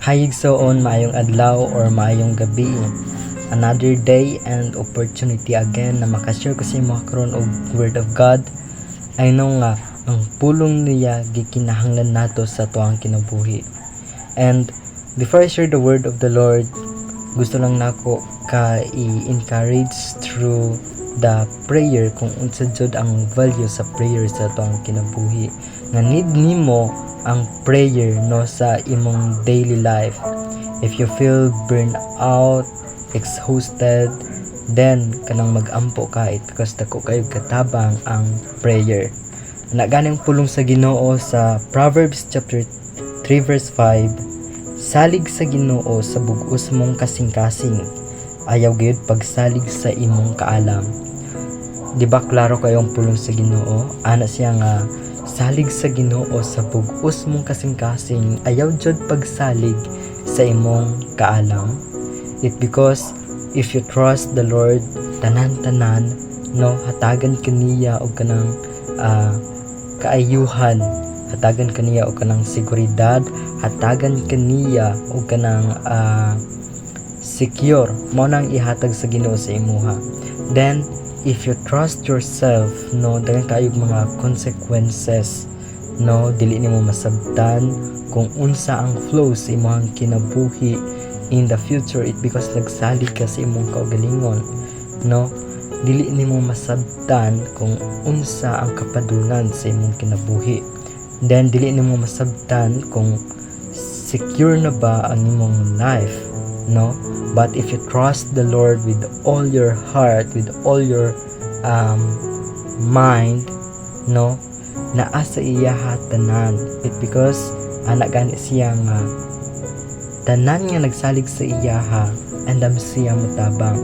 Hayigsoon maayong adlaw or maayong gabi. Another day and opportunity again na makashare ko sa imo karon og word of God. I know nga ang pulong niya gikinahanglan nato sa tuang kinabuhi. And before I share the word of the Lord, gusto lang nako ka i-encourage through the prayer kung unsa jud ang value sa prayer sa tuang kinabuhi. Nga need nimo ang prayer no sa imong daily life. If you feel burned out, exhausted, then kanang mag-ampo ka because dako kayo katabang ang prayer. Ganing pulong sa Ginoo sa Proverbs chapter 3 verse 5. Salig sa Ginoo sa bug-os mong kasing-kasing, ayaw gayud pagsalig sa imong kaalam. Di ba klaro kayo ang pulong sa Ginoo? Ana siya nga salig sa Ginoo sa bug-os mong kasing-kasing, ayaw jud pagsalig sa imong kaalam. It because if you trust the Lord tanan-tanan, no, hatagan kaniya og kanang kaayuhan, hatagan kaniya og kanang seguridad, hatagan kaniya og kanang secure mo nang ihatag sa Ginoo sa imuha. Then if you trust yourself, no, daghang kaayog mga consequences, no, dili nimo masabtan kung unsa ang flow sa imong kinabuhi in the future. It because nagsalig ka sa imong kaugalingon, no, dili nimo masabtan kung unsa ang kapadulngan sa imong kinabuhi. Then dili nimo masabtan kung secure na ba ang imong life, no. But if you trust the Lord with all your heart, with all your mind, no, naa sa iya tanan. It because anak gani siya nga tanan nga nagsalig sa iya and siya mutabang.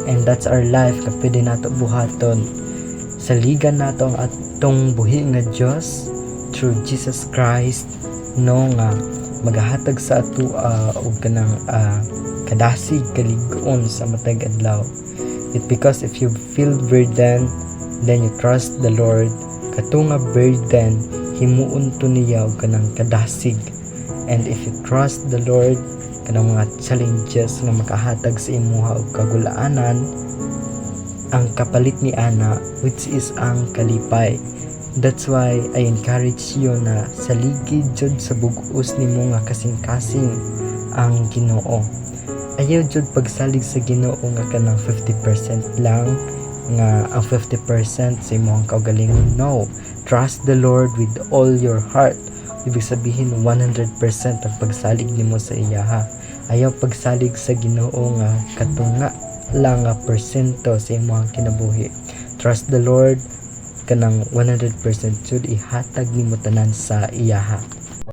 And that's our life ka pwede nato buhaton. Saligan nato ang atong buhi nga Dios through Jesus Christ, no, nga magahatag sa ato og kanang kadasig kaligon sa matag adlaw. It because if you feel burden, then you trust the Lord, kato nga burden himuon to niya og kanang kadasig. And if you trust the Lord, kanang mga challenges nga makahatag sa imuha og kagulaanan, ang kapalit ni ana which is ang kalipay. That's why I encourage you na saligid jud sa bug-os nimo nga kasing-kasing ang Ginoo. Ayaw jud pagsalig sa Ginoo nga kanang 50% lang, nga ang 50% sa imong kaugalingon. No, trust the Lord with all your heart. Ibig sabihin 100% ang pagsalig nimo sa iya. Ayaw pagsalig sa Ginoo nga katunga lang nga persento sa imong kinabuhi. Trust the Lord kanang 100% jud ihatag nimo tanan sa iya.